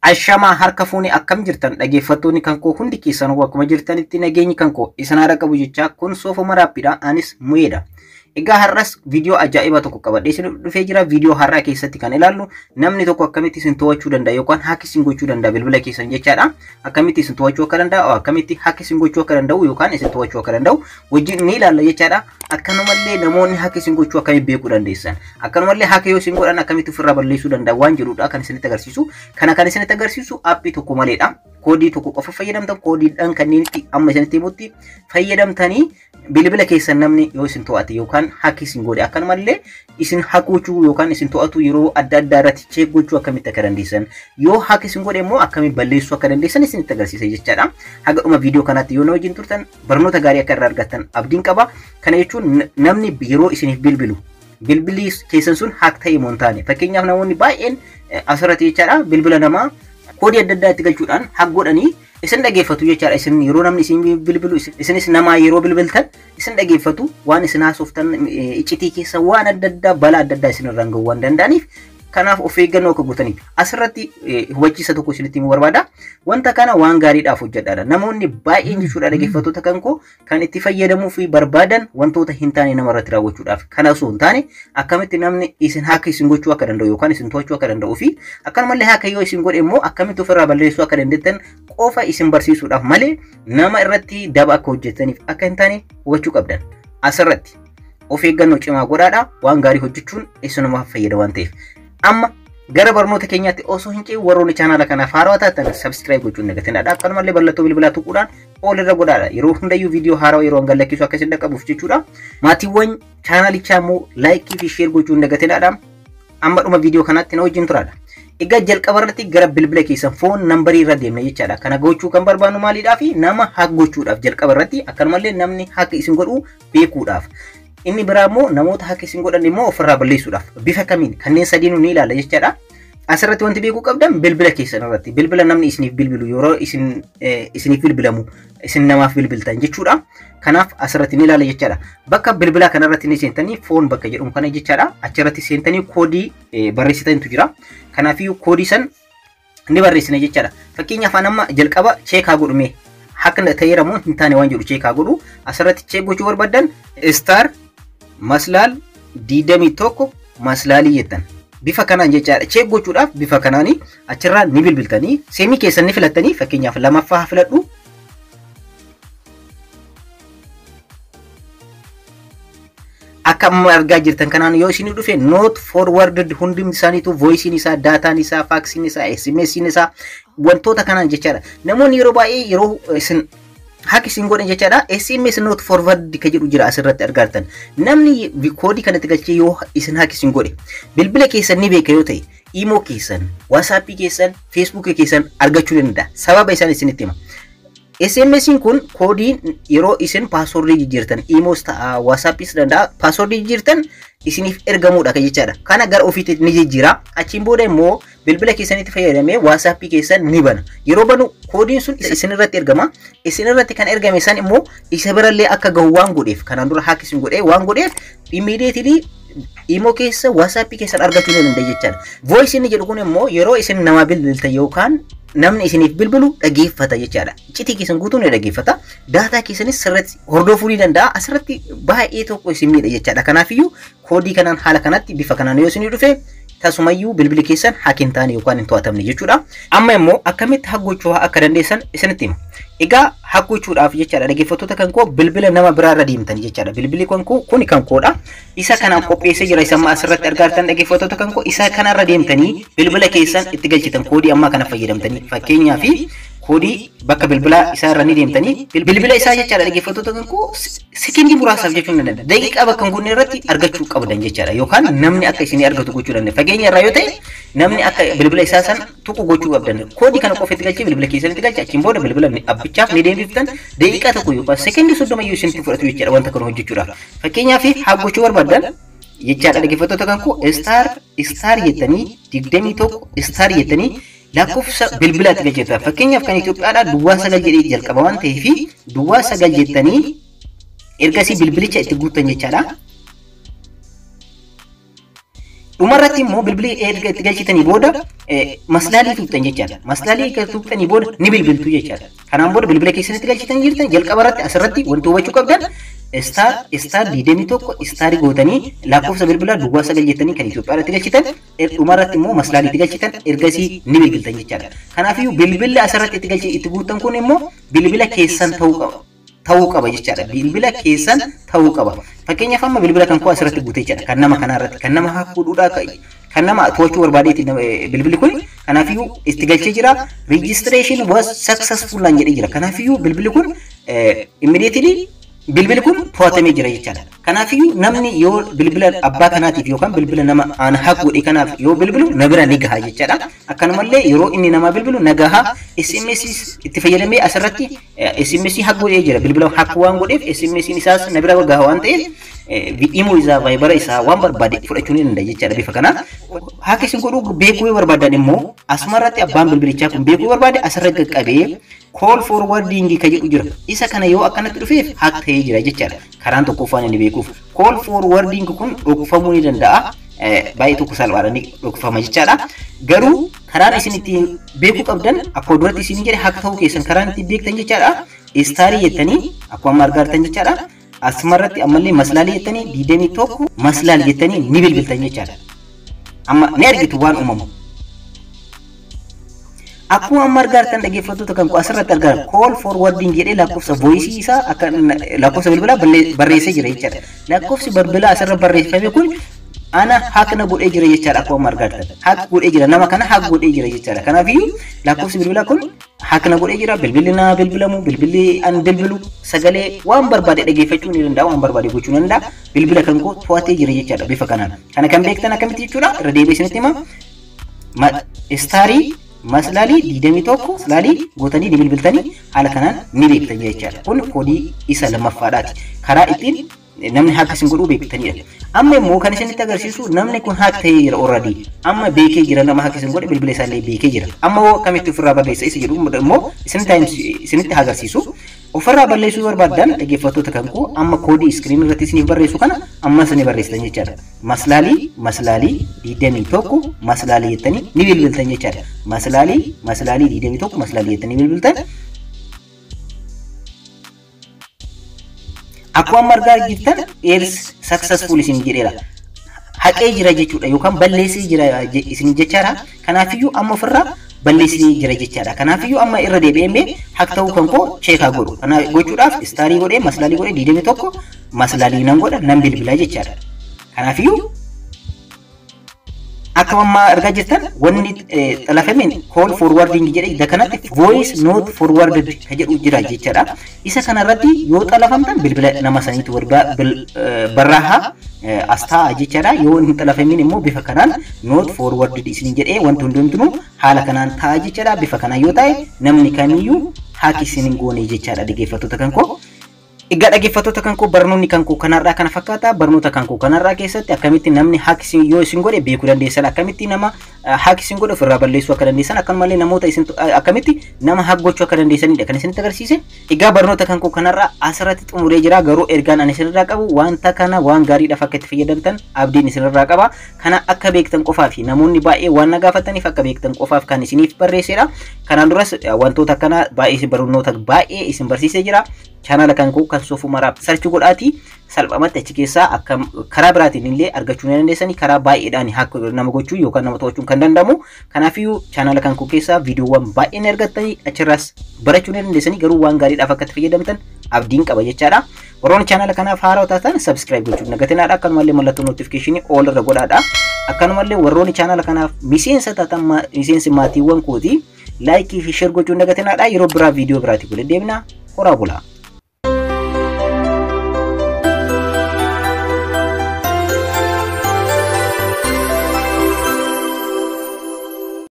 Ashama harka fuuni akkam jirtan dhaggeeffattoonni kan koo hundi keessan akkuma jirtanitti nageenyi kan koo isin haara qabu jecha kun soofuma raappiidha anis mu'eedha. Egaa har'as viidiyoo ajaa'ibaa tokko qabadhee isin dhufee jira. Viidiyoo har'aa keessatti kan ilaallu namni tokko akkamitti isin to'achuu danda'a yookaan hack isin gochuu danda'a bilbila keessan jechaadha. Akkamitti isin to'achuu akka danda'a, akkamitti hack isin gochuu akka danda'u yookaan isin to'achuu akka danda'u wajjin ni ilaalla jechaadha. Akkanumallee namoonni hack isin gochuu akkamitti beekuu dandeessan, akkanumallee hack yoo isin godhan akkamitti ofirraa balleessuu danda'a waan jedhudha kan isinitti agarsiisu. Kana kan isinitti agarsiisu aappii tokko maleedha. Koodii tokko qofa fayyadamtan, koodiidhaan kanneen itti amma isinitti himutti fayyadamtanii bilbila keessan namni yoo isin to'ate yookaan hack isin godhe akkanumallee isin hack gochuu yookaan isin to'atu yeroo adda addaa irratti check gochuu akkamitti akka dandeessan, yoo hack isin godhe immoo akkamitti balleessuu akka dandeessan isinitti agarsiisa jechaadha. Haga dhuma viidiyoo kanaatti yoo na wajjin turtan barnoota gaarii akka irraa argattan abdiin qaba. Kana jechuun namni yeroo isiniif bilbilu bilbilli keessan sun hack ta'e moo hin taane, fakkeenyaaf namoonni baay'een asirratti jechaadha bilbila namaa koodii adda addaa itti galchuudhaan hack godhanii isin dhageeffatu jechaadha. Isin yeroo namni isin bilbilu isinis namaa yeroo bilbiltan isin dhageeffatu waan isin haasoftan iccitii keessa waan adda addaa balaa adda addaa isin irraan ga'uu waan danda'aniif kanaaf of eeggannoo akka gootaniif asirratti hubachiisa tokko isinitti himuu barbaada. Wanta kana waan gaariidhaaf hojjedhaadha. Namoonni baay'een jechuudha dhaggeeffattoota kan koo kan itti fayyadamuu fi barbaadan wantoota hin taane namarratti raawwachuudhaaf. Kana osoo hin taane akkamitti namni isin hack isin gochuu akka danda'u yookaan isin to'achuu akka danda'uu fi akkanumallee hack yoo isin godhe immoo akkamitti ofirraa balleessuu akka dandeettan qofa isin barsiisuudhaaf malee nama irratti daba akka hojjettaniif akka hin taane hubachuu qabdan. Asirratti of eeggannoo cimaa godhaadha. Waan gaarii hojjechuun isinumaaf fayyada waan ta'eef. Amma gara barnoota keenyaatti osoo hin ce'u warroonni chaanaala kanaaf haarawaa taatan subscribe gochuun dagatinadha. Akkanumallee mallattoo bilbilaa tuquudhaan ol irra godhaadha. Yeroo hundayyuu viidiyoo haarawaa yeroo hanga lakkisu akka isin dhaqqabuuf jechuudha. Maatiiwwan chaanaalichaa immoo laayikii fi sheer gochuun dagatinadha. Amma dhuma viidiyoo kanaatti na wajjin turaadha. Egaa jalqaba irratti gara bilbila keessan foon nambarii irra deemna jechaadha. Kana gochuu kan barbaannu maaliidhaa fi nama hack gochuudhaaf jalqaba irratti akkanumallee namni hack isin godhu beekuudhaaf. Inni biraa immoo namoota hack isin godhan immoo ofirraa balleessuudhaaf bifa kamiin kanneen sadiinuu ni ilaalla jechaadha. Asirratti wanti beekuu qabdan bilbila keessan irratti bilbila namni isiniif bilbilu yeroo isiniif bilbilamu isin namaaf bilbiltan jechuudha. Kanaaf asirratti ni ilaalla jechaadha. Bakka bilbilaa kanarratti ni seentanii foon bakka jedhamu kana jechaadha. Achirratti seentanii koodii barreessitantu jira. Kanaafiyyuu koodii san ni barreessina jechaadha. Fakkeenyaaf amma jalqaba cheekaa godhume hack ta'eera moo hin taane waan jedhu cheekaa godhu asirratti cheek gochuu barbaadan star maslaal 21 maslaalii jettan. Bifa kanaan jechaadha. Cheek gochuudhaaf bifa kanaanii achirraa ni bilbiltanii seemii keessan ni filattanii fakkeenyaaf lamaffaa filadhu. Akka amma argaa jirtan kanaan yoo isin dhufe not forwarded hundi isaaniitu voice isaa, daataan isaa, fax isaa, SMS isaa wantoota kanaan jechaadha. Namoonni yeroo baay'ee yeroo isin hack isin godhan jechaadha SMS not forward ka jedhu jira asirratti argattan. Namni koodii kanatti galchee yoo isin hack isin godhe bilbila keessan ni beeka yoo ta'e imo keessan, WhatsApp keessan, Facebook keessan argachuu danda'a. Sababa isaan isinitti hima. SMS kun koodiin yeroo isin passwordii jijjiirtan emos ta'a WhatsAppis danda'a passwordii jijjiirtan isiniif ergamuudha jechaadha. Kana gara ofiitti ni jijjiira. Achiin booda immoo bilbila keessanitti fayyadamee WhatsApp keessan ni bana. Yeroo banu koodiin sun isin irratti ergama. Isin irratti kan ergame san immoo isa birallee akka gahu waan godheef kanaan dura hack isin godhee waan godheef immediately imo keessa WhatsApp keessan argachuu ni danda'a jechaadha. Voice inni jedhu kun immoo yeroo isin nama bilbiltan yookaan namni isiniif bilbilu dhageeffata jechaadha. Iccitii keessan guutuu ni dhageeffata. Daataa keessanis sirriitti hordofuu ni danda'a. Asirratti baay'ee tokko isin miidha jechaadha. Kanaafiyyuu koodii kanaan haala kanatti bifa kanaan yoo isin dhufe tasumayyuu bilbili keessan hack hin taane yookaan hin to'atamne jechuudha. Amma immoo akkamitti hack gochuu akka dandeessan isinitti hima. Egaa hack gochuudhaaf jechaadha dhaggeeffattoota kan koo bilbila nama biraarra deemtan jechaadha. Bilbilli kun kan koodha. Isa kanaan qopheessee jira. Isa amma asirratti argattan dhaggeeffattoota kan koo isa kanarra deemtanii bilbila keessan itti galchitan koodii ammaa kana fayyadamtanii fakkeenyaaf koodii bakka bilbila isaa irra ni deemtanii bilbila isaa jechaadha dhaggeeffattoota kan koo sekendii muraasaaf jechuun ni danda'a. Daqiiqaa bakka hin guunne irratti argachuu qabdan jechaadha. Yookaan namni akka isin argatu gochuu danda'a. Fageenya irraa yoo ta'e namni akka bilbila isaa san tuqu gochuu qabdan. Koodii kana qofa itti galchee bilbila keessanitti galcha. Achiin booda bilbila abbichaaf ni deebiftan daqiiqaa tokko yookaan sekendii 30 yoo isinitti fudhatu jechaadha wanta kana hojjechuudhaaf. Fakkeenyaaf hack gochuu barbaadan jechaadha dhaggeeffattoota kan koo star jettanii 21 star jettanii lakkoofsa bilbilaatti galcheeta. Fakkeenyaaf kan Itoophiyaadhaa duwwaa 9 jedhee jalqaba waan ta'eef duwwaa 9 jettanii ergasii bilbilicha itti guutan jechaadha. dhumarratti immoo bilbilii erga itti galchitanii booda maslaalii tuqxan jechaadha. Maslaalii erga tuqxanii booda ni bilbiltu jechaadha. Kanaan booda bilbila keessanitti galchitanii jirtan jalqaba irratti asirratti wanti hubachuu qabdan star 21 istaarii gootanii lakkoofsa bilbilaa duwwaa 9 jettanii kan Itoophiyaa irratti galchitan dhumarratti immoo maslaalii itti galchitan ergasii ni bilbiltan jechaadha. Kanaafiyyuu bilbilli asirratti itti guutan kun immoo bilbila keessan ta'uu qaba jechaadha. Bilbila keessan ta'uu qaba. Fakkeenyaaf amma bilbila kan koo asirratti guutee jechaadha. Kan nama kanarratti kan nama hakkuudhaa kan nama to'achuu barbaadeeti bilbilli kun. Kanaafiyyuu itti galchee jira. Registration was successful lan jedhee jira. Kanaafiyyuu bilbilli kun immediately bilbilli kun to'atamee jira jechaadha. Kanaafiyyuu namni yoo bilbila abbaa kanaatiif yookaan bilbila nama aan hakkuudhe kanaaf yoo bilbilu na bira ni gaha jechaadha. Akkanumallee yeroo inni nama bilbilu na gaha SMS itti fayyadamee asirratti SMS hakkuudhee jira. Bilbila hakkuu waan godheef SMS isaas na bira gaha waan ta'eef immoo isaa vaayibara isaa waan barbaade fudhachuu ni danda'a jechaadha. Bifa kanaan haaka isin godhuu beekuu barbaadan immoo asumarratti abbaan bilbilichaa kun beekuu barbaade asirra qaqqabee call forwarding ka jedhu jira. Isa kana yoo akkanatti dhufeef haak ta'ee jira jechaadha. Karaan tokkoffaan inni beekuuf call forwarding kun dhokfamuu ni danda'a. Baay'ee tokko salphaadhaan dhokfama jechaadha. Garuu karaan isin ittiin beekuu qabdan akkuma duratti isin jedhe haak ta'uu keessan karaan ittiin beektan jechaadha. Istaarii jettanii akkuma argaartan jechaadha. Asumarratti ammallee maslaalii jettanii 21 maslaalii jettanii ni bilbiltan jechaadha. Amma ni argitu waan uumamu. Akkuma amma argaartan dhaggeeffattoota kan asirratti argaa call forwarding jedhee lakkoofsa voice isaa akka lakkoofsa bilbilaa barreessee jira jechaadha. Lakkoofsi bilbilaa asirra barreeffame kun ana haakna godhee jira jechaadha. Akkuma argaartan haak godhee jira nama kana haak godhee jira jechaadha. Kanaafiyyuu lakkoofsi bilbilaa kun haakna godhee jira. Bilbilli na bilbilamu bilbilli an bilbilu sagalee waan barbaade dhaggeeffachuu ni danda'a waan barbaade gochuu ni danda'a. Bilbila kan koo to'atee jira jechaadha bifa kanaan. Kana kan beektan akkamitti jechuudha irra deebi'ee isinitti hima. Istaarii maslaalii 21 maslaalii gootanii ni bilbiltanii haala kanaan ni beektan jechaadha. Kun koodii isa lammaffaadhaati. Karaa ittiin namni haak isin godhuu beektanidha. Amma immoo kan isinitti agarsiisu namni kun haak ta'ee jira already. Amma beekee jira nama haak isin godhe bilbila isaallee beekee jira. Amma akkamitti ofirraa balleessa isa jedhu immoo isinitti agarsiisu. Ofirraa balleessuu barbaadan dhaggeeffattoota kan koo amma koodii iskiriin irratti isiniif barreessu kana amma isin barreessitan jechaadha. Maslaalii 21 maslaalii jettanii ni bilbiltan jechaadha. Maslaalii 21 maslaalii jettanii bilbiltan. Akkuma argaa jirtan is successful isin jedheera. Haqee jira jechuudha yookaan balleessee jira isin jechaadha. Kanaafiyyuu amma ofirraa balleessee jira jechaadha. Kanaafiyyuu amma irra deebi'ee haak ta'uu kan koo cheekaa godhu. Kana gochuudhaaf istaarii godhee maslaalii godhee 21 maslaalii nan godha nan bilbilaa jechaadha. Kanaafiyyuu akkuma argaa jirtan wanni xalafameen call forwarding jedhee isa kanatti voice not forwarded ka jedhu jira jechaadha. Isa kanarratti yoo xalafamtan bilbila nama saniitti barraaha astaa jechaadha. Yoo hin xalafameen immoo bifa kanaan not forwarded isin jedhee wanti hundumtuu haala kanaan ta'a jechaadha. Bifa kanaan yoo ta'e namni kamiyyuu haak isin hin goone jechaadha dhaggeeffattoota kan koo. Egaa dhaggeeffattoota kan koo barnoonni kan koo kanarraa kana fakkaata. Barnoota kan koo kanarraa keessatti akkamitti namni haak isin yoo isin godhe beekuu dandeessan akkamitti nama haak isin godhe ofirraa balleessuu akka dandeessan akkanumallee namoota isin akkamitti nama haak gochuu akka dandeessanidha kan isinitti agarsiise. Egaa barnoota kan koo kanarraa asirratti xumuree jira. Garuu ergaan ani isinirraa qabu wanta kana waan gaariidhaaf akka itti fayyadamtan abdiin isinirraa qaba. Kana akka beektan qofaa fi namoonni baay'ee waan na gaafataniif akka beektan qofaaf kan isiniif barreessedha. Kanaan duras wantoota kana baay'ee barnoota baay'ee isin barsiisee jira. Channel kan koo kan Soofuu Umaraaf sarchi godhaati salphamatti achi keessaa akka karaa biraatiin illee argachuu ni dandeessanii karaa baay'eedhaan haak nama gochuu yookaan nama to'achuu kan danda'amu. Kanaafiyyuu channel kan koo keessaa viidiyoowwan baay'ee ni argattanii achirraas barachuu ni dandeessanii garuu waan gaariidhaaf akka itti fayyadamtan abdiin qaba jechaadha. Warroonni channel kanaaf haaraa taatan subscribe gochuun nagatinaadha. Akkanumallee mallattoo notification all irra godhaadha. Akkanumallee warroonni channel kanaaf miseensa taatan miseensi maatiiwwan kooti like fi share gochuun nagatinaadha. Yeroo biraa viidiyoo biraatti walitti deebina. Horaa bulaa.